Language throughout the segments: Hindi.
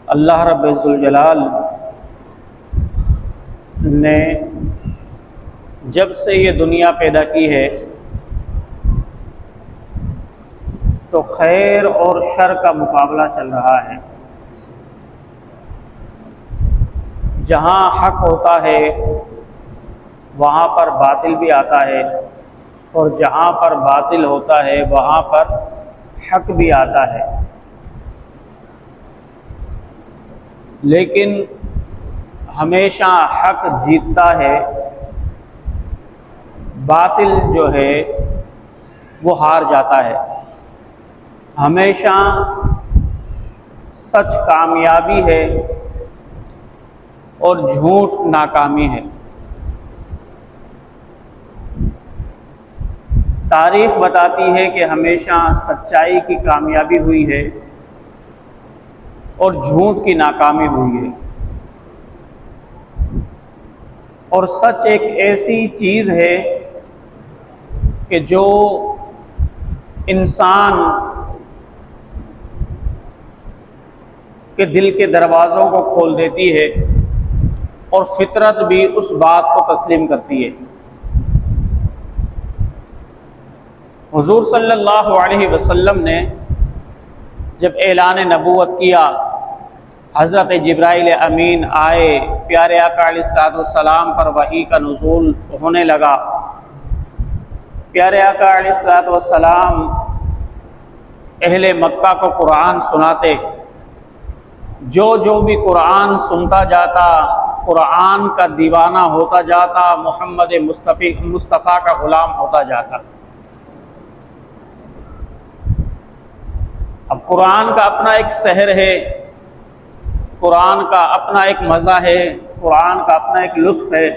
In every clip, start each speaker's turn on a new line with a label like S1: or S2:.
S1: अल्लाह रब्बुल जलाल ने जब से ये दुनिया पैदा की है तो खैर और शर का मुकाबला चल रहा है। जहाँ हक होता है वहाँ पर बातिल भी आता है और जहाँ पर बातिल होता है वहाँ पर हक भी आता है। लेकिन हमेशा हक जीतता है, बातिल जो है वो हार जाता है। हमेशा सच कामयाबी है और झूठ नाकामी है। तारीख बताती है कि हमेशा सच्चाई की कामयाबी हुई है और झूठ की नाकामी हुई है। और सच एक ऐसी चीज़ है कि जो इंसान के दिल के दरवाज़ों को खोल देती है और फितरत भी उस बात को तस्लीम करती है। हुज़ूर सल्लल्लाहु अलैहि वसल्लम ने जब ऐलान नबूवत किया, हज़रत जिब्राइल अमीन आए, प्यारे आका अलैहिस्सलाम पर वही का नुज़ूल होने लगा। प्यारे आका अलैहिस्सलाम अहले मक्का को कुरान सुनाते। जो भी कुरान सुनता जाता कुरान का दीवाना होता जाता, मोहम्मद मुस्तफ़ा का ग़ुलाम होता जाता। अब कुरान का अपना एक सहर है, कुरान का अपना एक मज़ा है, कुरान का अपना एक लुत्फ़ है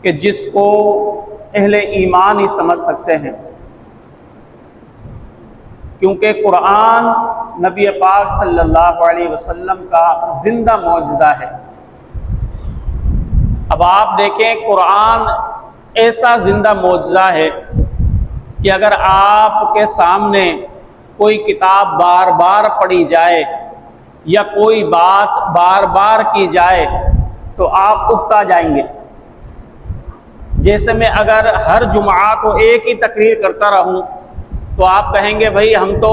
S1: कि जिसको अहले ईमान ही समझ सकते हैं। क्योंकि कुरान नबी पाक सल्लल्लाहु अलैहि वसल्लम का ज़िंदा मौजज़ा है। अब आप देखें, कुरान ऐसा ज़िंदा मौजज़ा है कि अगर आपके सामने कोई किताब बार बार पढ़ी जाए या कोई बात बार बार की जाए तो आप उकता जाएंगे। जैसे मैं अगर हर जुमा को एक ही तकरीर करता रहूं तो आप कहेंगे भाई हम तो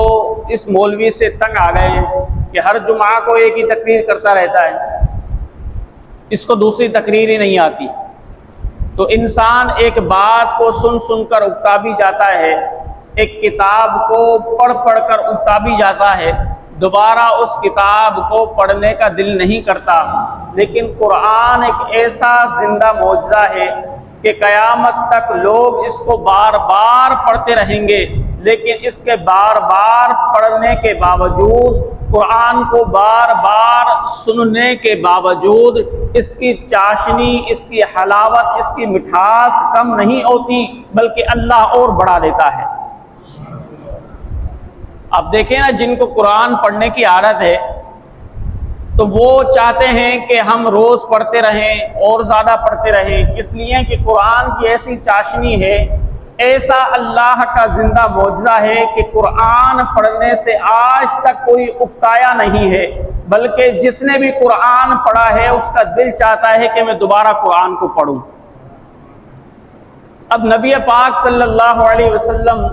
S1: इस मौलवी से तंग आ गए हैं कि हर जुमा को एक ही तकरीर करता रहता है, इसको दूसरी तकरीर ही नहीं आती। तो इंसान एक बात को सुन सुनकर उकता भी जाता है, एक किताब को पढ़ पढ़ कर उकता भी जाता है, दोबारा उस किताब को पढ़ने का दिल नहीं करता। लेकिन कुरान एक ऐसा जिंदा मौजज़ा है कि क़यामत तक लोग इसको बार बार पढ़ते रहेंगे। लेकिन इसके बार बार पढ़ने के बावजूद, कुरान को बार बार सुनने के बावजूद इसकी चाशनी, इसकी हलावत, इसकी मिठास कम नहीं होती, बल्कि अल्लाह और बढ़ा देता है। अब देखें ना, जिनको कुरान पढ़ने की आदत है तो वो चाहते हैं कि हम रोज़ पढ़ते रहें और ज़्यादा पढ़ते रहें, इसलिए कि कुरान की ऐसी चाशनी है, ऐसा अल्लाह का ज़िंदा मौजज़ा है कि कुरान पढ़ने से आज तक कोई उकताया नहीं है, बल्कि जिसने भी कुरान पढ़ा है उसका दिल चाहता है कि मैं दोबारा कुरान को पढ़ूं। अब नबी पाक सल्लल्लाहु अलैहि वसल्लम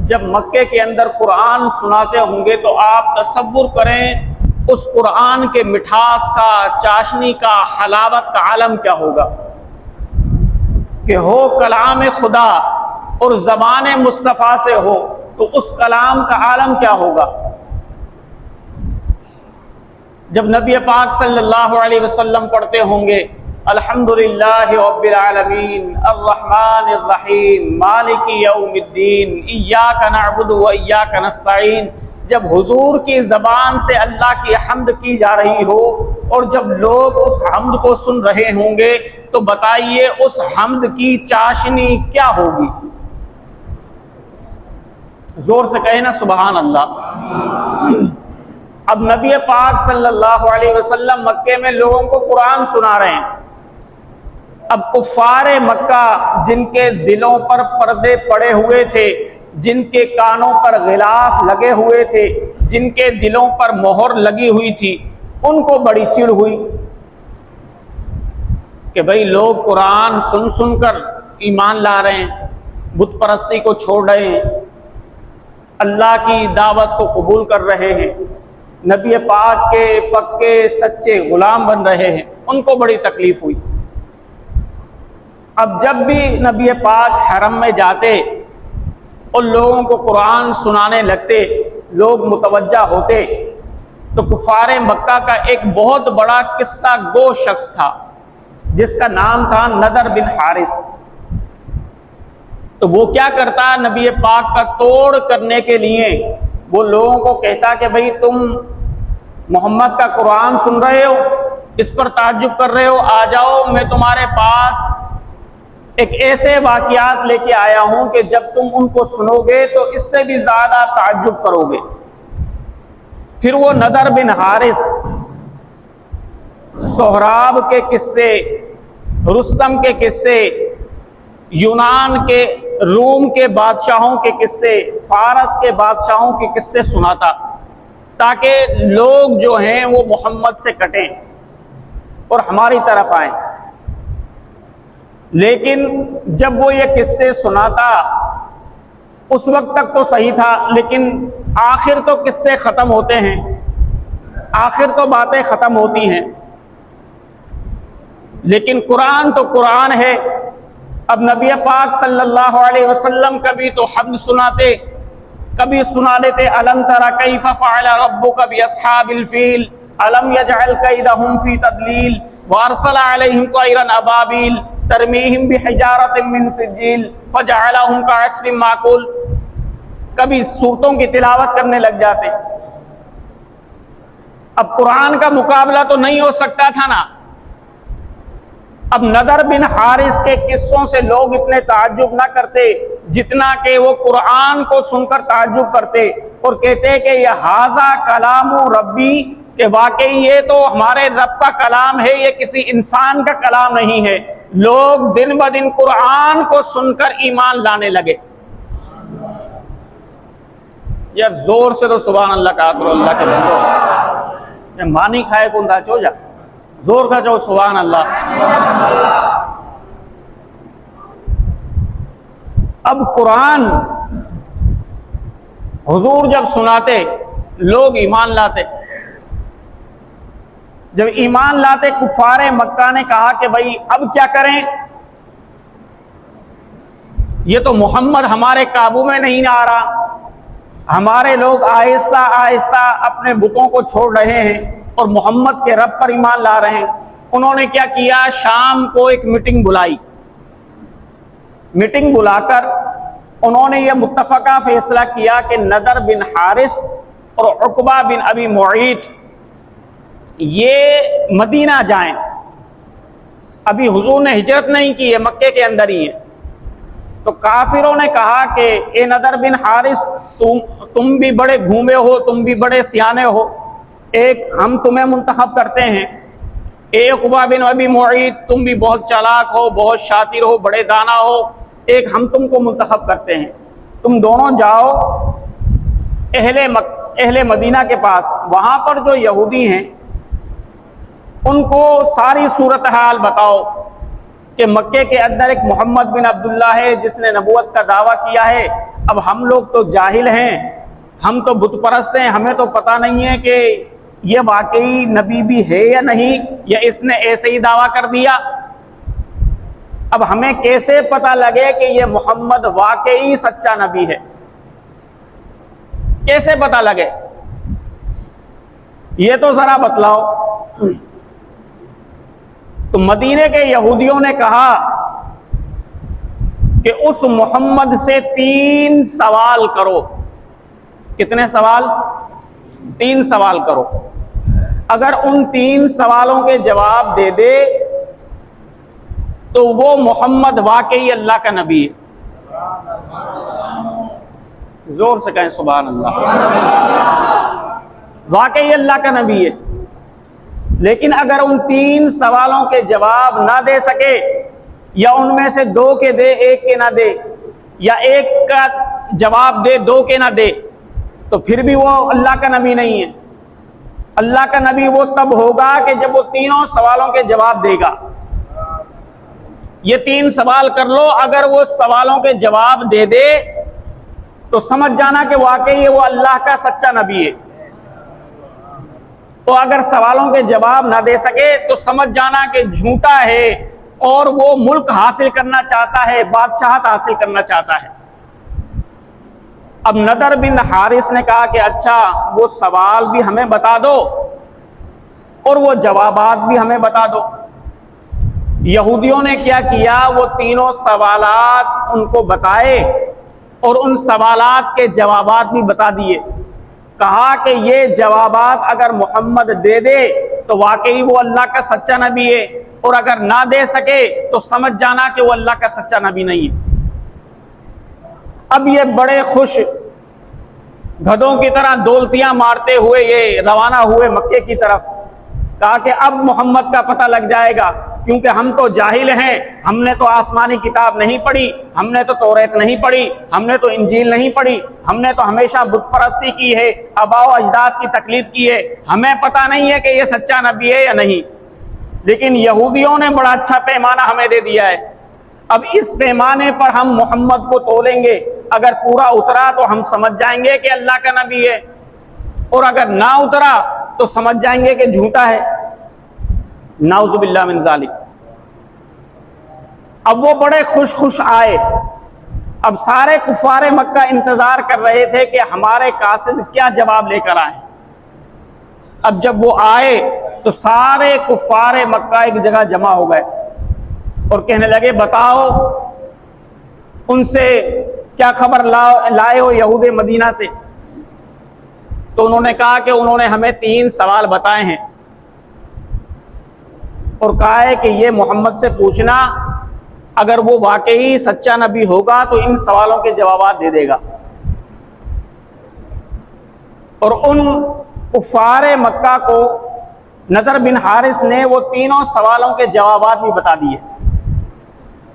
S1: जब मक्के के अंदर कुरान सुनाते होंगे तो आप तसव्वुर करें उस कुरान के मिठास का, चाशनी का, हलावत का आलम क्या होगा कि हो कलाम खुदा और ज़बान मुस्तफ़ा से हो तो उस कलाम का आलम क्या होगा। जब नबी पाक सल्लल्लाहु अलैहि वसल्लम पढ़ते होंगे अल्हम्दुलिल्लाहि रब्बिल आलमीन अर्रहमानिर रहीम मालिकी यौमिद्दीन इय्याका नअबुदु व इय्याका नस्तईन, जब हुजूर की ज़बान से अल्लाह की हम्द की जा रही हो और जब लोग उस हम्द को सुन रहे होंगे तो बताइए उस हम्द की चाशनी क्या होगी। जोर से कहे ना सुबहान अल्लाह। अब नबी पाक सल्लल्लाहु अलैहि वसल्लम मक्के में लोगों को कुरान सुना रहे हैं। अब कुफ़ारे मक्का जिनके दिलों पर पर्दे पड़े हुए थे, जिनके कानों पर गिलाफ लगे हुए थे, जिनके दिलों पर मोहर लगी हुई थी, उनको बड़ी चिढ़ हुई कि भाई लोग कुरान सुन सुनकर ईमान ला रहे हैं, बुत परस्ती को छोड़ रहे हैं, अल्लाह की दावत को कबूल कर रहे हैं, नबी पाक के पक्के सच्चे गुलाम बन रहे हैं। उनको बड़ी तकलीफ हुई। अब जब भी नबी पाक हरम में जाते और लोगों को कुरान सुनाने लगते, लोग मुतवज्जा होते, तो कुफारे मक्का का एक बहुत बड़ा किस्सा गो शख्स था जिसका नाम था नदर बिन हारिस। तो वो क्या करता, नबी पाक का तोड़ करने के लिए वो लोगों को कहता कि भाई तुम मोहम्मद का कुरान सुन रहे हो, इस पर ताज्जुब कर रहे हो, आ जाओ, मैं तुम्हारे पास एक ऐसे वाक़ियात लेके आया हूं कि जब तुम उनको सुनोगे तो इससे भी ज्यादा ताज्जुब करोगे। फिर वो नदर बिन हारिस सोहराब के किस्से, रुस्तम के किस्से, यूनान के, रूम के बादशाहों के किस्से, फारस के बादशाहों के किस्से सुनाता ताकि लोग जो हैं वो मोहम्मद से कटें और हमारी तरफ आए। लेकिन जब वो ये किस्से सुनाता उस वक्त तक तो सही था, लेकिन आखिर तो किस्से ख़त्म होते हैं, आखिर तो बातें ख़त्म होती हैं, लेकिन कुरान तो कुरान है। अब नबी पाक सल्लल्लाहु अलैहि वसल्लम कभी तो हम्द सुनाते, कभी सुना देते अलम तरा कैफ फ़अल रब्बुका बिअस्हाबिल फील अलम यजअल कैदहुम फी तदलील वअरसल अलैहिम तयरन अबाबिल तरमीहिम बिहिजारतिन मिन सिज्जील फजअलहुम कअस्फिन माकूल। कभी सूरतों की तिलावत करने लग जाते। अब कुरान का मुकाबला तो नहीं हो सकता था ना। अब नदर बिन हारिस के किस्सों से लोग इतने ताज्जुब ना करते जितना कि वो कुरान को सुनकर ताज्जुब करते और कहते कि यह हाजा कलामु रब्बी, कि वाकई ये तो हमारे रब का कलाम है, ये किसी इंसान का कलाम नहीं है। लोग दिन ब दिन कुरान को सुनकर ईमान लाने लगे। यार जोर से तो सुभान अल्लाह का करो, अल्लाह के बंदो, मानी खाए कौन था चो जा, जोर का चो सुभान अल्लाह। अब कुरान हुजूर जब सुनाते लोग ईमान लाते। जब ईमान लाते कुफारे मक्का ने कहा कि भाई अब क्या करें, ये तो मोहम्मद हमारे काबू में नहीं आ रहा, हमारे लोग आहिस्ता आहिस्ता अपने बुतों को छोड़ रहे हैं और मोहम्मद के रब पर ईमान ला रहे हैं। उन्होंने क्या किया, शाम को एक मीटिंग बुलाई। मीटिंग बुलाकर उन्होंने यह मुत्तफका फैसला किया कि नदर बिन हारिस और उकबा बिन अबी मुईत ये मदीना जाएं। अभी हुजूर ने हिजरत नहीं की है, मक्के के अंदर ही है। तो काफिरों ने कहा कि ए नदर बिन हारिस, तुम भी बड़े घूमे हो, तुम भी बड़े सियाने हो, एक हम तुम्हें मुंतखब करते हैं। ए उकबा बिन अबी मुईत, तुम भी बहुत चालाक हो, बहुत शातिर हो, बड़े दाना हो, एक हम तुमको मुंतखब करते हैं। तुम दोनों जाओ अहले मदीना के पास, वहां पर जो यहूदी हैं उनको सारी सूरत हाल बताओ कि मक्के के अंदर एक मोहम्मद बिन अब्दुल्ला है जिसने नबूवत का दावा किया है। अब हम लोग तो जाहिल हैं, हम तो बुत परस्त हैं, हमें तो पता नहीं है कि ये वाकई नबी भी है या नहीं, या इसने ऐसे ही दावा कर दिया। अब हमें कैसे पता लगे कि ये मोहम्मद वाकई सच्चा नबी है, कैसे पता लगे, ये तो जरा बतलाओ। तो मदीने के यहूदियों ने कहा कि उस मोहम्मद से 3 सवाल करो। कितने सवाल? 3 सवाल करो। अगर उन 3 सवालों के जवाब दे दे तो वो मोहम्मद वाकई अल्लाह का नबी है। जोर से कहें सुभान अल्लाह। वाकई अल्लाह का नबी है। लेकिन अगर उन 3 सवालों के जवाब ना दे सके, या उनमें से 2 के दे, 1 के ना दे, या 1 का जवाब दे 2 के ना दे, तो फिर भी वो अल्लाह का नबी नहीं है। अल्लाह का नबी वो तब होगा कि जब वो तीनों सवालों के जवाब देगा। ये 3 सवाल कर लो, अगर वो सवालों के जवाब दे दे तो समझ जाना कि वाकई वो अल्लाह का सच्चा नबी है। तो अगर सवालों के जवाब ना दे सके तो समझ जाना कि झूठा है और वो मुल्क हासिल करना चाहता है, बादशाहत हासिल करना चाहता है। अब नदर बिन हारिस ने कहा कि अच्छा वो सवाल भी हमें बता दो और वो जवाबात भी हमें बता दो। यहूदियों ने क्या किया, वो तीनों सवालात उनको बताए और उन सवालात के जवाबात भी बता दिए। कहा कि ये जवाबात अगर मोहम्मद दे दे तो वाकई वो अल्लाह का सच्चा नबी है, और अगर ना दे सके तो समझ जाना कि वो अल्लाह का सच्चा नबी नहीं है। अब ये बड़े खुश गधों की तरह दौलतियां मारते हुए ये रवाना हुए मक्के की तरफ। कहा कि अब मोहम्मद का पता लग जाएगा, क्योंकि हम तो जाहिल हैं, हमने तो आसमानी किताब नहीं पढ़ी, हमने तो तौरात नहीं पढ़ी, हमने तो इंजील नहीं पढ़ी, हमने तो हमेशा बुत परस्ती की है, आबाओ अजदाद की तकलीद की है, हमें पता नहीं है कि ये सच्चा नबी है या नहीं। लेकिन यहूदियों ने बड़ा अच्छा पैमाना हमें दे दिया है। अब इस पैमाने पर हम मोहम्मद को तोलेंगे, अगर पूरा उतरा तो हम समझ जाएंगे कि अल्लाह का नबी है, और अगर ना उतरा तो समझ जाएंगे कि झूठा है। नाउजुबिल्लाह मिन ज़ालिक। अब वो बड़े खुश आए। अब सारे कुफारे मक्का इंतजार कर रहे थे कि हमारे कासिद क्या जवाब लेकर आए। अब जब वो आए तो सारे कुफारे मक्का एक जगह जमा हो गए और कहने लगे, बताओ उनसे क्या खबर लाए हो यहूद मदीना से। तो उन्होंने कहा कि उन्होंने हमें 3 सवाल बताए हैं और कहा है कि ये मोहम्मद से पूछना, अगर वो वाकई सच्चा नबी होगा तो इन सवालों के जवाब दे देगा। और उन कुफारे मक्का को नदर बिन हारिस ने वो तीनों सवालों के जवाब भी बता दिए।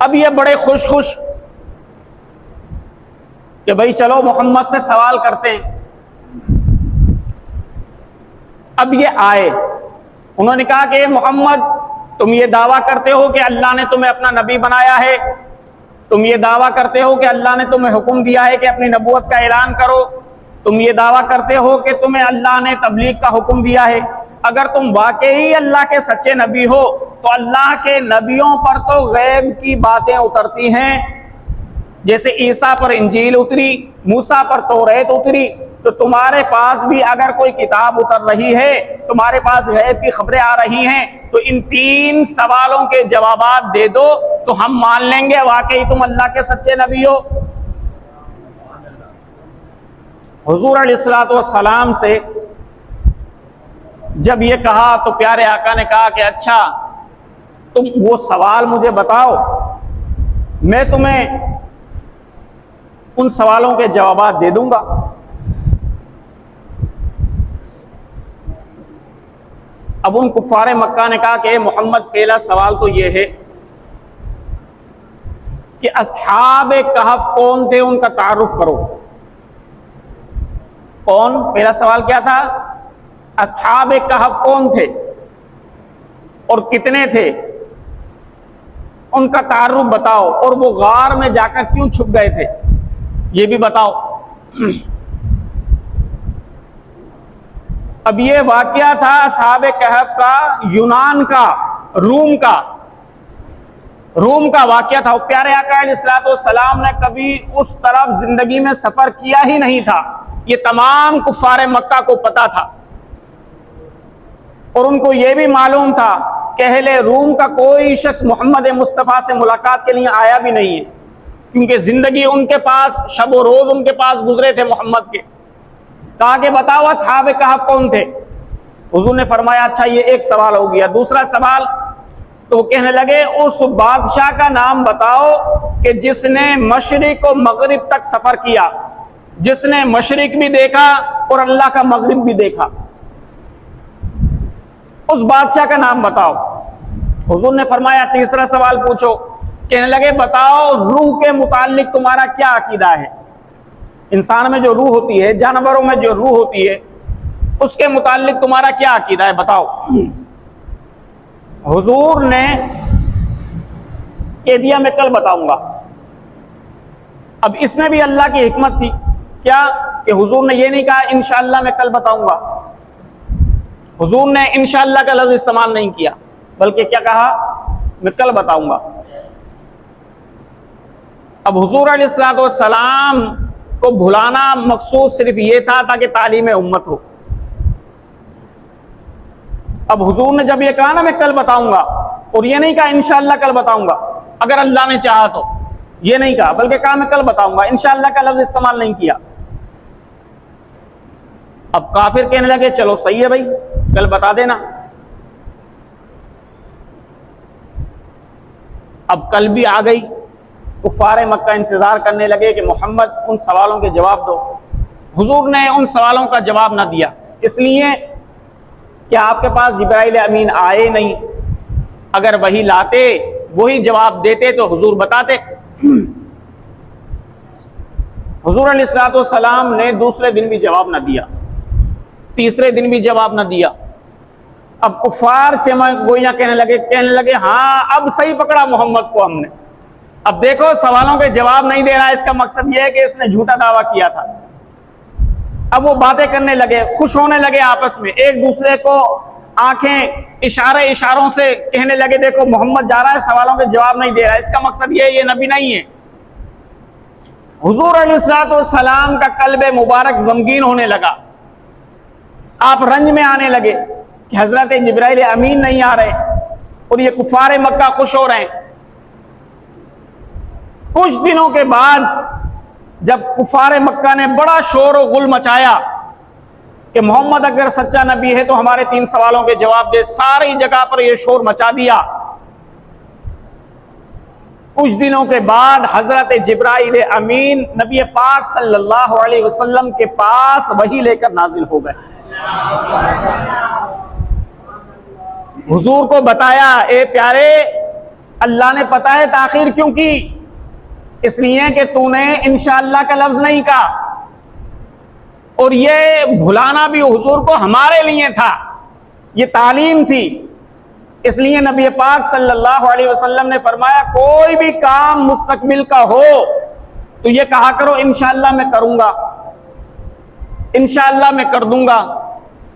S1: अब ये बड़े खुश कि भाई चलो मोहम्मद से सवाल करते हैं। अब ये आए, उन्होंने कहा कि मोहम्मद, तुम ये दावा करते हो कि अल्लाह ने तुम्हें अपना नबी बनाया है, तुम ये दावा करते हो कि अल्लाह ने तुम्हें हुक्म दिया है कि अपनी नबूवत का ऐलान करो, तुम ये दावा करते हो कि तुम्हें अल्लाह ने तबलीग का हुक्म दिया है। अगर तुम वाकई अल्लाह के सच्चे नबी हो तो अल्लाह के नबियों पर तो गैब की बातें उतरती हैं, जैसे ईसा पर इंजील उतरी, मूसा पर तौरात उतरी, तो तुम्हारे पास भी अगर कोई किताब उतर रही है, तुम्हारे पास गैब की खबरें आ रही हैं, तो इन 3 सवालों के जवाब दे दो तो हम मान लेंगे वाकई तुम अल्लाह के सच्चे नबी हो। हुजूर अलैहिस्सलातु वस्सलाम से जब ये कहा तो प्यारे आका ने कहा कि अच्छा तुम वो सवाल मुझे बताओ, मैं तुम्हें उन सवालों के जवाब दे दूंगा। अब उन कुफारे मक्का ने कहा कि मोहम्मद, पहला सवाल तो ये है कि अस्हाब कहफ कौन थे, उनका तारुफ करो। कौन? पहला सवाल क्या था? अस्हाब कहफ कौन थे और कितने थे, उनका तारुफ बताओ, और वो गार में जाकर क्यों छुप गए थे ये भी बताओ। अब ये वाकया था अस्हाब कहफ का, यूनान का, रूम का वाकया था। प्यारे आका अलैहिस्सलाम ने कभी उस तरफ जिंदगी में सफर किया ही नहीं था। ये तमाम कुफारे मक्का को पता था और उनको यह भी मालूम था कि अहले रूम का कोई शख्स मोहम्मद मुस्तफ़ा से मुलाकात के लिए आया भी नहीं है, क्योंकि जिंदगी उनके पास, शब व रोज उनके पास गुजरे थे मोहम्मद के। कहा कि बताओ अस्हाब कहफ कौन थे। हुजूर ने फरमाया अच्छा ये एक सवाल हो गया। दूसरा सवाल, तो कहने लगे उस बादशाह का नाम बताओ कि जिसने मशरिक और मगरिब तक सफर किया, जिसने मशरिक भी देखा और अल्लाह का मगरिब भी देखा, उस बादशाह का नाम बताओ। हुजूर ने फरमाया तीसरा सवाल पूछो। कहने लगे बताओ रूह के मुताल्लिक तुम्हारा क्या अकीदा है। इंसान में जो रूह होती है, जानवरों में जो रूह होती है, उसके मुतालिक तुम्हारा क्या अकीदा है, बताओ। हुजूर ने कह दिया मैं कल बताऊंगा। अब इसमें भी अल्लाह की हिकमत थी क्या कि हुजूर ने ये नहीं कहा इंशाअल्लाह मैं कल बताऊंगा। हुजूर ने इंशाअल्लाह का लफ्ज इस्तेमाल नहीं किया, बल्कि क्या कहा, मैं कल बताऊंगा। अब हुजूर अलैहिस्सलाम को भुलाना मकसूद सिर्फ ये था ताकि तालीम उम्मत हो। अब हुजूर ने जब ये कहा ना मैं कल बताऊंगा, और ये नहीं कहा इंशाअल्लाह कल बताऊंगा, अगर अल्लाह ने चाहा तो, ये नहीं कहा, बल्कि कहा मैं कल बताऊंगा, इंशाअल्लाह का लफ्ज इस्तेमाल नहीं किया। अब काफिर कहने लगे चलो सही है भाई, कल बता देना। अब कल भी आ गई, कुफ्फारे मक्का इंतजार करने लगे कि मोहम्मद उन सवालों के जवाब दो। हुजूर ने उन सवालों का जवाब ना दिया, इसलिए कि आपके पास जिब्राइल अमीन आए नहीं। अगर वही लाते, वही जवाब देते तो हुजूर बताते। हुजूर अलैहिस्सलाम ने दूसरे दिन भी जवाब ना दिया, तीसरे दिन भी जवाब ना दिया। अब कुफार चमक गोइयां कहने लगे हाँ अब सही पकड़ा मोहम्मद को हमने। अब देखो सवालों के जवाब नहीं दे रहा, इसका मकसद यह है कि इसने झूठा दावा किया था। अब वो बातें करने लगे, खुश होने लगे आपस में, एक दूसरे को आंखें इशारों से कहने लगे देखो मोहम्मद जा रहा है, सवालों के जवाब नहीं दे रहा है, इसका मकसद ये नबी नहीं है। हुजूर अलैहिस्सलाम का कल्बे मुबारक गमगीन होने लगा, आप रंज में आने लगे कि हजरत जिब्राइल अमीन नहीं आ रहे और ये कुफारे मक्का खुश हो रहे हैं। कुछ दिनों के बाद जब कुफारे मक्का ने बड़ा शोर और गुल मचाया कि मोहम्मद अगर सच्चा नबी है तो हमारे 3 सवालों के जवाब दे, सारी जगह पर यह शोर मचा दिया। कुछ दिनों के बाद हजरत जिब्राइल अमीन नबी पाक सल्लल्लाहु अलैहि वसल्लम के पास वही लेकर नाजिल हो गए। हुजूर को बताया ए प्यारे, अल्लाह ने पता है ताखीर क्यों की, इसलिए कि तूने इंशाअल्लाह का लफ्ज नहीं कहा, और ये भुलाना भी हुजूर को हमारे लिए था, ये तालीम थी। इसलिए नबी पाक सल्लल्लाहु अलैहि वसल्लम ने फरमाया कोई भी काम मुस्तकबिल का हो तो ये कहा करो इंशाअल्लाह मैं करूंगा, इंशाअल्लाह मैं कर दूंगा,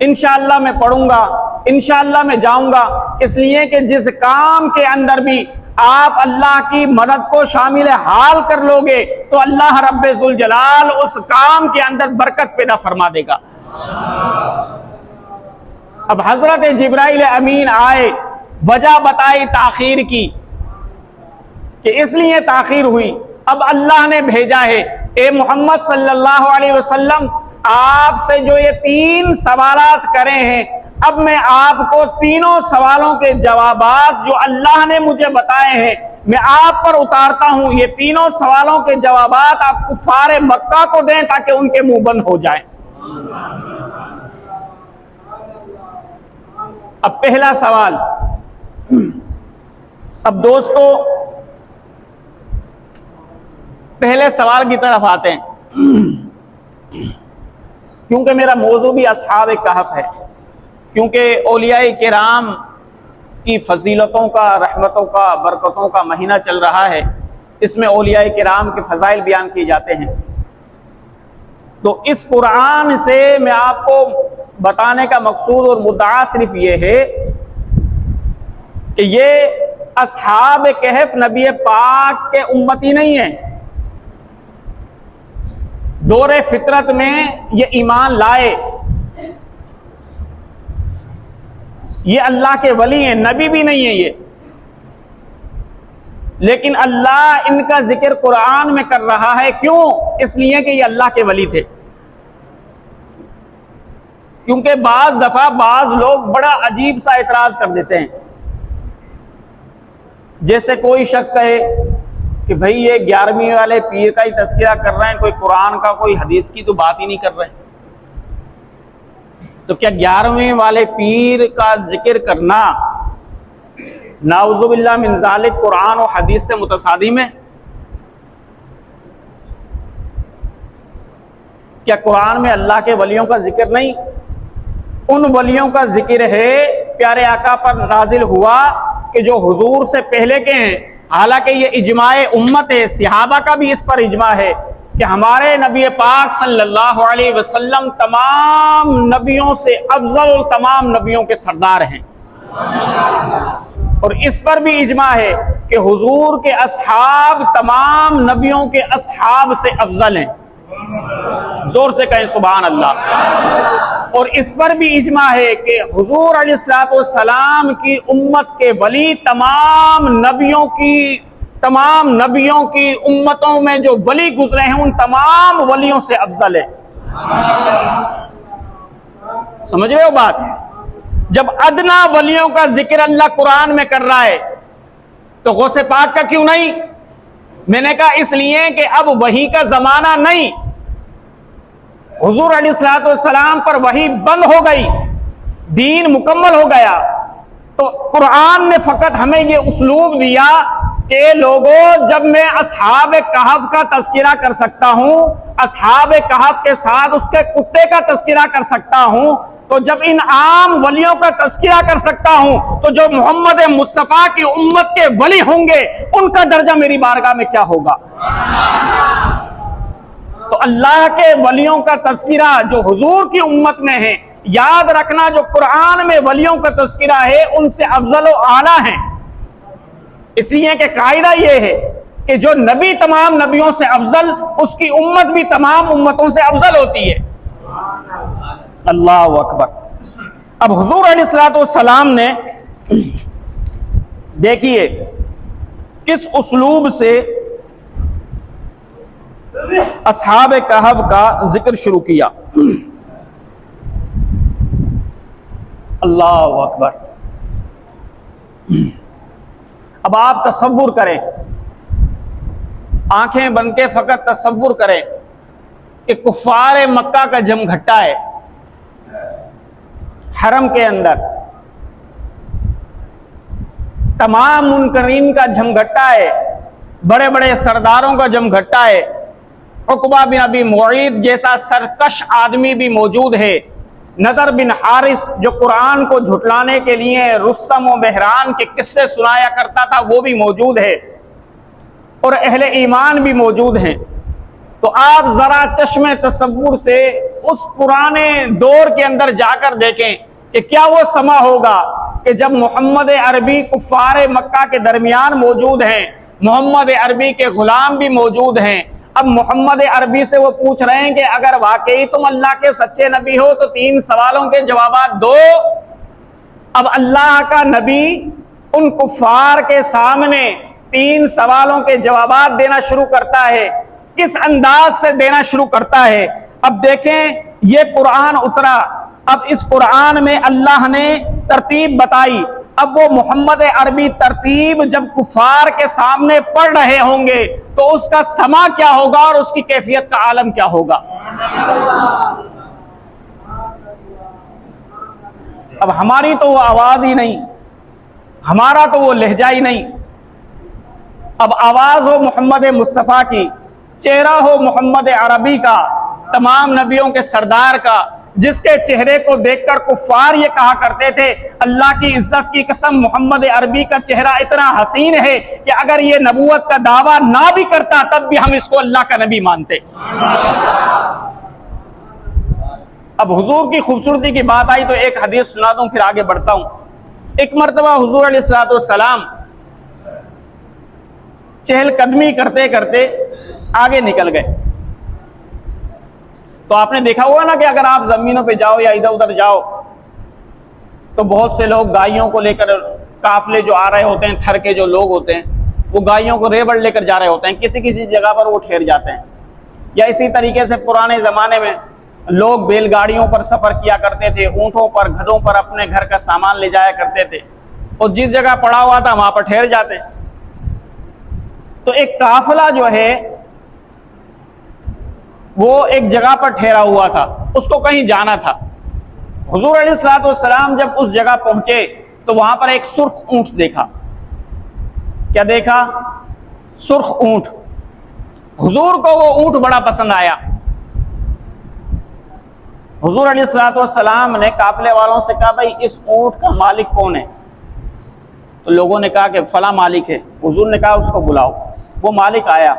S1: इंशाअल्लाह मैं पढ़ूंगा, इंशाअल्लाह मैं जाऊंगा। इसलिए कि जिस काम के अंदर भी आप अल्लाह की मदद को शामिल हाल कर लोगे तो अल्लाह रब्बे जुल जलाल उस काम के अंदर बरकत पैदा फरमा देगा। अब हजरत जिब्राइल अमीन आए, वजह बताई ताखीर की कि इसलिए ताखीर हुई। अब अल्लाह ने भेजा है ए मोहम्मद सल्लल्लाहु अलैहि वसल्लम, आपसे जो ये 3 सवालात करे हैं, अब मैं आपको तीनों सवालों के जवाबात जो अल्लाह ने मुझे बताए हैं मैं आप पर उतारता हूं। ये तीनों सवालों के जवाबात आप कुफारे मक्का को दें ताकि उनके मुंह बंद हो जाएं। अब पहला सवाल, अब दोस्तों पहले सवाल की तरफ आते हैं, क्योंकि मेरा मौजू भी अस्हाब कहफ है, क्योंकि औलियाए किराम की फजीलतों का, रहमतों का, बरकतों का महीना चल रहा है। इसमें औलियाए किराम के फजाइल बयान किए जाते हैं। तो इस कुरान से मैं आपको बताने का मकसूद और मुद्दा सिर्फ ये है कि ये अस्हाब कहफ नबी पाक के उम्मती नहीं है। दौरे फितरत में ये ईमान लाए, ये अल्लाह के वली हैं, नबी भी नहीं है ये, लेकिन अल्लाह इनका जिक्र कुरान में कर रहा है। क्यों? इसलिए कि ये अल्लाह के वली थे। क्योंकि बाज दफा बाज लोग बड़ा अजीब सा एतराज कर देते हैं, जैसे कोई शख्स कहे कि भाई ये 11वीं वाले पीर का ही तस्करा कर रहे हैं, कोई कुरान का कोई हदीस की तो बात ही नहीं कर रहे। तो क्या 11वें वाले पीर का जिक्र करना नाउज़ुबिल्लाह मिन ज़ालिक कुरान और हदीस से मुतसादिम है? क्या कुरान में अल्लाह के वलियों का जिक्र नहीं? उन वलियों का जिक्र है प्यारे आका पर नाजिल हुआ कि जो हुजूर से पहले के हैं। हालांकि ये इजमाए उम्मत है, सहाबा का भी इस पर इजमा है कि हमारे नबी पाक सल्लल्लाहु अलैहि वसल्लम तमाम नबियों से अफजल, तमाम नबियों के सरदार हैं। और इस पर भी इजमा है कि हुजूर के अस्हाब तमाम नबियों के अस्हाब से अफजल हैं। जोर से कहें सुभान अल्लाह। और इस पर भी इजमा है कि हुजूर अलैहिस्सलाम की उम्मत के वली तमाम नबियों की उम्मतों में जो वली गुजरे हैं उन तमाम वलियों से अफजल है। समझ रहे हो बात? जब अदना वलियों का जिक्र अल्लाह कुरान में कर रहा है तो गौसे पाक का क्यों नहीं? मैंने कहा इसलिए कि अब वही का जमाना नहीं, हुजूर अलैहिस्सलाम पर वही बंद हो गई, दीन मुकम्मल हो गया। तो कुरान ने फकत हमें यह उसलूब दिया कि लोगों, जब मैं अस्हाब कहफ का तज़किरा कर सकता हूं, अस्हाब कहफ के साथ उसके कुत्ते का तज़किरा कर सकता हूं, तो जब इन आम वलियों का तज़किरा कर सकता हूं, तो जो मोहम्मद मुस्तफ़ा की उम्मत के वली होंगे उनका दर्जा मेरी बारगाह में क्या होगा? तो अल्लाह के वलियों का तज़किरा जो हुजूर की उम्मत में है, याद रखना जो कुरान में वलियों का तज़किरा है उनसे अफजल व आला है। इसलिए कि कायदा यह है कि जो नबी तमाम नबियों से अफजल, उसकी उम्मत भी तमाम उम्मतों से अफजल होती है। अल्लाह अकबर। अब हुजूर अलैहिस्सलाम ने देखिए किस उस्लूब से अस्हाब कहफ का जिक्र शुरू किया। अल्लाह अकबर। अब आप तसव्वुर करें, आंखें बन के फकत तसव्वुर करें कि कुफार मक्का का जमघट्टा है हरम के अंदर, तमाम मुनकरीन का जमघट्टा है, बड़े बड़े सरदारों का जमघट्टा है। उक़बा बिन अबी मुईद जैसा सरकश आदमी भी मौजूद है। नदर बिन हारिस जो कुरान को झुटलाने के लिए रुस्तम व बहरान के किस्से सुनाया करता था वो भी मौजूद है, और अहले ईमान भी मौजूद हैं। तो आप जरा चश्मे तसव्वुर से उस पुराने दौर के अंदर जाकर देखें कि क्या वो समा होगा कि जब मोहम्मद अरबी कुफार मक्का के दरमियान मौजूद हैं, मोहम्मद अरबी के गुलाम भी मौजूद हैं। अब मोहम्मद अरबी से वो पूछ रहे हैं कि अगर वाकई तुम अल्लाह के सच्चे नबी हो तो 3 सवालों के जवाब दो। अब अल्लाह का नबी उन कुफार के सामने 3 सवालों के जवाब देना शुरू करता है। किस अंदाज से देना शुरू करता है? अब देखें, ये कुरान उतरा, अब इस कुरान में अल्लाह ने तरतीब बताई। अब वो मोहम्मद अरबी तरतीब जब कुफार के सामने पढ़ रहे होंगे तो उसका समा क्या होगा और उसकी कैफियत का आलम क्या होगा? अब हमारी तो वो आवाज ही नहीं, हमारा तो वो लहजा ही नहीं। अब आवाज हो मोहम्मद मुस्तफ़ा की, चेहरा हो मोहम्मद अरबी का, तमाम नबियों के सरदार का, जिसके चेहरे को देखकर कुफार ये कहा करते थे, अल्लाह की इज्जत की कसम मोहम्मद अरबी का चेहरा इतना हसीन है कि अगर ये नबूवत का दावा ना भी करता तब भी हम इसको अल्लाह का नबी मानते। अब हुजूर की खूबसूरती की बात आई तो एक हदीस सुना दूं, फिर आगे बढ़ता हूं। एक मरतबा हुजूर अलैहिस्सलाम चहलकदमी करते करते आगे निकल गए। तो आपने देखा होगा ना कि अगर आप जमीनों पे जाओ या इधर उधर जाओ तो बहुत से लोग गायों को लेकर, काफले जो आ रहे होते हैं, थर के जो लोग होते हैं वो गायों को रेवड़ लेकर जा रहे होते हैं, किसी किसी जगह पर वो ठहर जाते हैं। या इसी तरीके से पुराने जमाने में लोग बैलगाड़ियों पर सफर किया करते थे, ऊंटों पर, गधों पर अपने घर का सामान ले जाया करते थे, और जिस जगह पड़ा हुआ था वहां पर ठहर जाते हैं। तो एक काफिला जो है वो एक जगह पर ठहरा हुआ था, उसको कहीं जाना था। हुजूर अलैहिस्सलाम जब उस जगह पहुंचे तो वहां पर एक सुर्ख ऊंट देखा। क्या देखा? सुर्ख ऊंट। हुजूर को वो ऊंट बड़ा पसंद आया। हुजूर अलैहिस्सलाम ने काफिले वालों से कहा, भाई इस ऊँट का मालिक कौन है? तो लोगों ने कहा कि फला मालिक है। हुजूर ने कहा उसको बुलाओ। वो मालिक आया।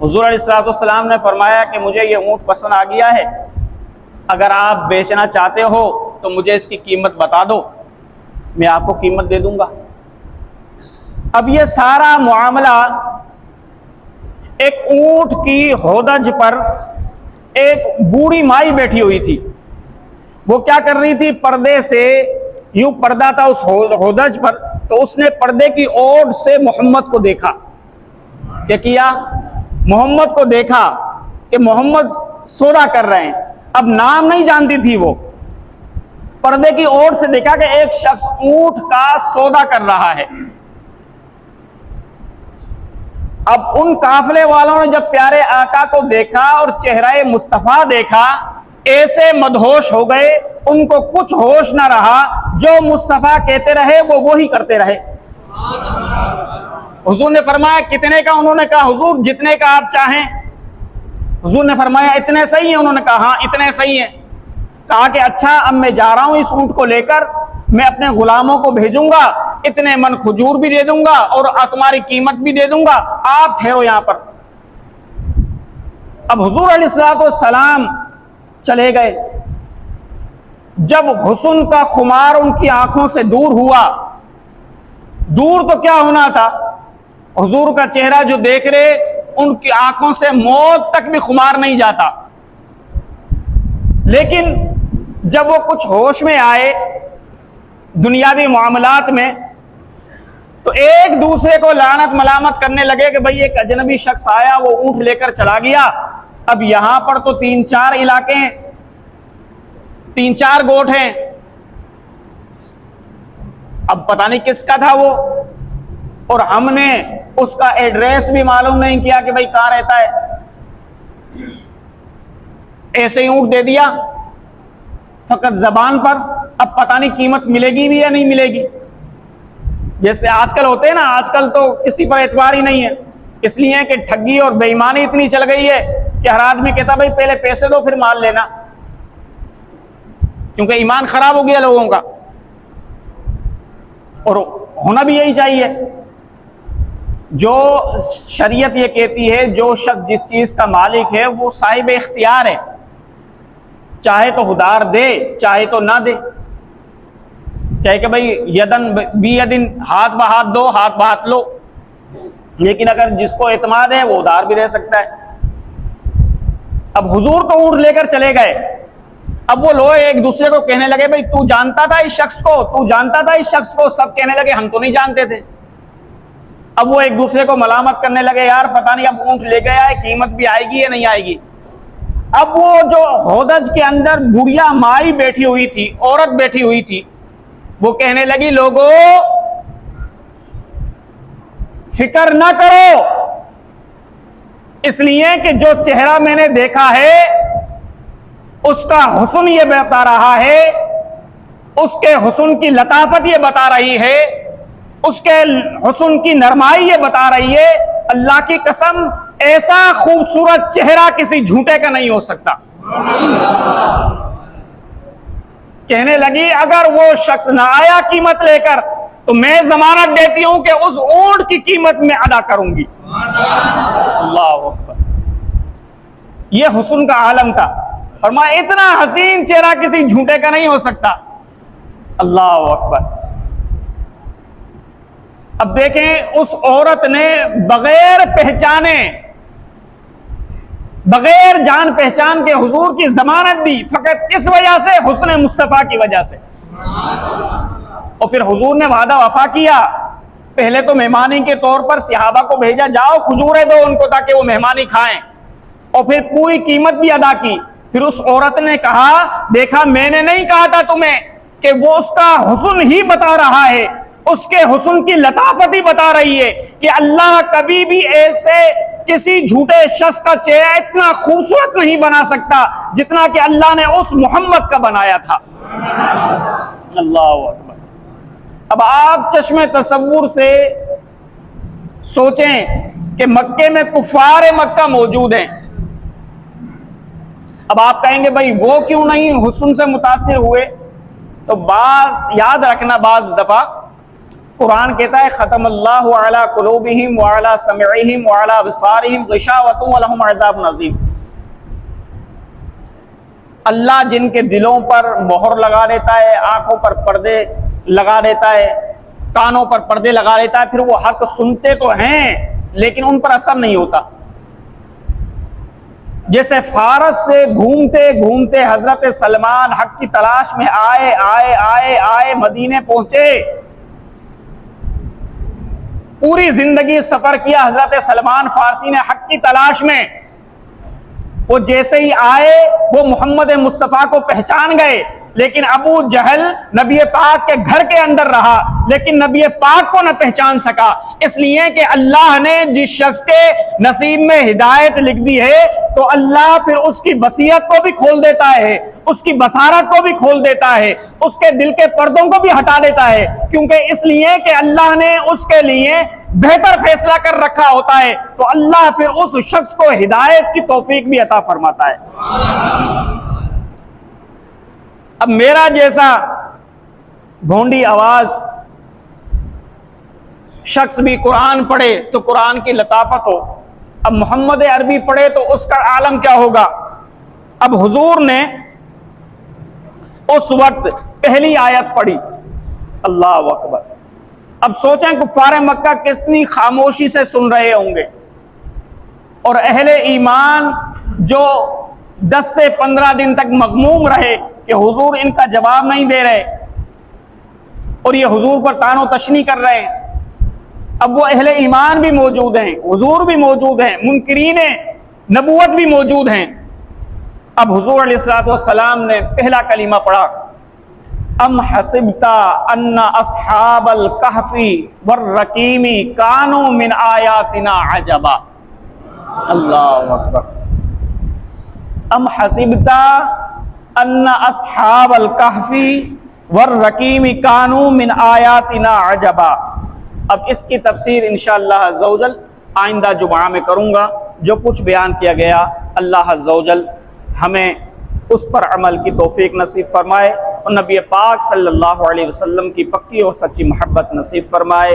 S1: हुजूर अलैहिस्सलाम ने फरमाया कि मुझे ये ऊँट पसंद आ गया है, अगर आप बेचना चाहते हो तो मुझे इसकी कीमत बता दो, मैं आपको कीमत दे दूंगा। अब ये सारा मामला एक ऊँट की होदज पर एक बूढ़ी माई बैठी हुई थी। वो क्या कर रही थी? पर्दे से, यूं पर्दा था उस होदज पर, तो उसने पर्दे की ओर से मोहम्मद को देखा। क्या किया? मोहम्मद को देखा कि मोहम्मद सौदा कर रहे हैं। अब नाम नहीं जानती थी वो, पर्दे की ओर से देखा कि एक शख्स ऊंट का सौदा कर रहा है। अब उन काफिले वालों ने जब प्यारे आका को देखा और चेहरा मुस्तफा देखा, ऐसे मदहोश हो गए, उनको कुछ होश ना रहा। जो मुस्तफा कहते रहे वो वही करते रहे। हुजूर ने फरमाया कितने का? उन्होंने कहा हुजूर जितने का आप चाहें। हुजूर ने फरमाया इतने सही है? उन्होंने कहा हाँ इतने सही है। कहा कि अच्छा अब मैं जा रहा हूं इस ऊंट को लेकर, मैं अपने गुलामों को भेजूंगा, इतने मन खजूर भी दे दूंगा और तुम्हारी कीमत भी दे दूंगा, आप ठहरो यहां पर। अब हुजूर अलैहिस्सलाम चले गए। जब हुस्न का खुमार उनकी आंखों से दूर हुआ, दूर तो क्या होना था, हुजूर का चेहरा जो देख रहे, उनकी आंखों से मौत तक भी खुमार नहीं जाता। लेकिन जब वो कुछ होश में आए दुनियावी मामलात में, तो एक दूसरे को लानत मलामत करने लगे कि भाई एक अजनबी शख्स आया, वो ऊंट लेकर चला गया। अब यहां पर तो 3-4 इलाके हैं, 3-4 गोठ हैं, अब पता नहीं किसका था वो, और हमने उसका एड्रेस भी मालूम नहीं किया कि भाई कहां रहता है। ऐसे ही ऊंट दे दिया फकत जबान पर। अब पता नहीं कीमत मिलेगी भी या नहीं मिलेगी। जैसे आजकल होते हैं ना, आजकल तो किसी पर एतबार ही नहीं है, इसलिए कि ठगी और बेईमानी इतनी चल गई है कि हर आदमी कहता भाई पहले पैसे दो फिर माल लेना, क्योंकि ईमान खराब हो गया लोगों का। और होना भी यही चाहिए। जो शरीयत ये कहती है जो शख्स जिस चीज का मालिक है वो साहिब इख्तियार है, चाहे तो उधार दे चाहे तो ना दे। कहे कि भाई यदन बी यदिन, हाथ बहाथ दो हाथ बहाथ लो, लेकिन अगर जिसको एतमाद है वो उधार भी दे सकता है। अब हुजूर तो ऊंट लेकर चले गए। अब वो लोग एक दूसरे को कहने लगे भाई तू जानता था इस शख्स को, तू जानता था इस शख्स को। सब कहने लगे हम तो नहीं जानते थे। अब वो एक दूसरे को मलामत करने लगे, यार पता नहीं अब ऊंट ले गया है, कीमत भी आएगी या नहीं आएगी। अब वो जो होदज के अंदर बुढ़िया माई बैठी हुई थी, औरत बैठी हुई थी, वो कहने लगी लोगों फिक्र ना करो, इसलिए कि जो चेहरा मैंने देखा है उसका हुस्न ये बता रहा है, उसके हुस्न की लताफत ये बता रही है, उसके हुस्न की नरमाई ये बता रही है। अल्लाह की कसम ऐसा खूबसूरत चेहरा किसी झूठे का नहीं हो सकता। कहने लगी अगर वो शख्स ना आया कीमत लेकर तो मैं जमानत देती हूं कि उस ऊंट की कीमत में अदा करूंगी। अल्लाह अकबर। यह हुस्न का आलम था। और मैं इतना हसीन चेहरा किसी झूठे का नहीं हो सकता। अल्लाह अकबर। अब देखें उस औरत ने बगैर पहचाने, बगैर जान पहचान के हुजूर की जमानत दी, फकत इस वजह से, हुस्न मुस्तफा की वजह से। और फिर हुजूर ने वादा वफा किया। पहले तो मेहमानी के तौर पर सहाबा को भेजा, जाओ खजूरें दो उनको ताकि वो मेहमानी खाएं, और फिर पूरी कीमत भी अदा की। फिर उस औरत ने कहा देखा मैंने नहीं कहा था तुम्हें कि वो उसका हुस्न ही बता रहा है, उसके हुस्न की लताफत ही बता रही है कि अल्लाह कभी भी ऐसे किसी झूठे शख्स का चेहरा इतना खूबसूरत नहीं बना सकता जितना कि अल्लाह ने उस मोहम्मद का बनाया था। अल्लाह अकबर। अब आप चश्मे तसव्वुर से सोचें कि मक्के में कुफार मक्का मौजूद हैं। अब आप कहेंगे भाई वो क्यों नहीं हुस्न से मुतासिर हुए, तो बात याद रखना, बाज दफा कुरान कहता है खतमल्लाहु अला कुलूबिहिम व अला समइहिम व अला अबसारिहिम गिशावतुन व लहुम अज़ाबुन अज़ीम। अल्लाह जिनके दिलों पर मोहर लगा देता है, आंखों पर पर्दे लगा देता है, कानों पर पर्दे लगा देता है, फिर वो हक सुनते तो हैं लेकिन उन पर असर नहीं होता। जैसे फारस से घूमते घूमते हजरत सलमान हक की तलाश में आए आए आए आए मदीने पहुंचे, पूरी जिंदगी सफर किया हजरत सलमान फारसी ने हक की तलाश में। वो जैसे ही आए वो मोहम्मद मुस्तफ़ा को पहचान गए, लेकिन अबू जहल नबी पाक के घर के अंदर रहा लेकिन नबी पाक को न पहचान सका, इसलिए कि अल्लाह ने जिस शख्स के नसीब में हिदायत लिख दी है तो अल्लाह फिर उसकी बसीरत को भी खोल देता है, उसकी बसारत को भी खोल देता है, उसके दिल के पर्दों को भी हटा देता है, क्योंकि इसलिए कि अल्लाह ने उसके लिए बेहतर फैसला कर रखा होता है, तो अल्लाह फिर उस शख्स को हिदायत की तौफीक भी अता फरमाता है। अब मेरा जैसा भोंडी आवाज शख्स भी कुरान पढ़े तो कुरान की लताफत हो, अब मोहम्मद अरबी पढ़े तो उसका आलम क्या होगा। अब हुजूर ने उस वक्त पहली आयत पढ़ी, अल्लाह अकबर। अब सोचें कुफ्फार मक्का कितनी खामोशी से सुन रहे होंगे, और अहले ईमान जो 10 से 15 दिन तक मगमूम रहे कि हुजूर इनका जवाब नहीं दे रहे और ये हुजूर पर तानो तशनी कर रहे हैं। अब वो अहले ईमान भी मौजूद हैं, हुजूर भी मौजूद हैं, मुनकिरीन नबूवत भी मौजूद हैं। अब हुजूर अलैहिस्सलाम ने पहला कलीमा पढ़ा, अम हसिबता अन्ना अस्हाबल कहफी वर्रकीमी कानू मिन आयातिना अजबा। अल्लाहु अकबर। अम हसिबता अन्ना अस्हाबल कहफी वर्रकीमी कानू मिन आयातिना अजबा। अब इसकी तफसीर इंशाअल्लाह अज़्ज़ा व जल आइंदा जुमा में करूँगा। जो कुछ बयान किया गया अल्लाह अज़्ज़ा व जल हमें उस पर अमल की तौफीक नसीब फरमाए और नबी पाक सल्लल्लाहु अलैहि वसल्लम की पक्की और सच्ची मोहब्बत नसीब फरमाए।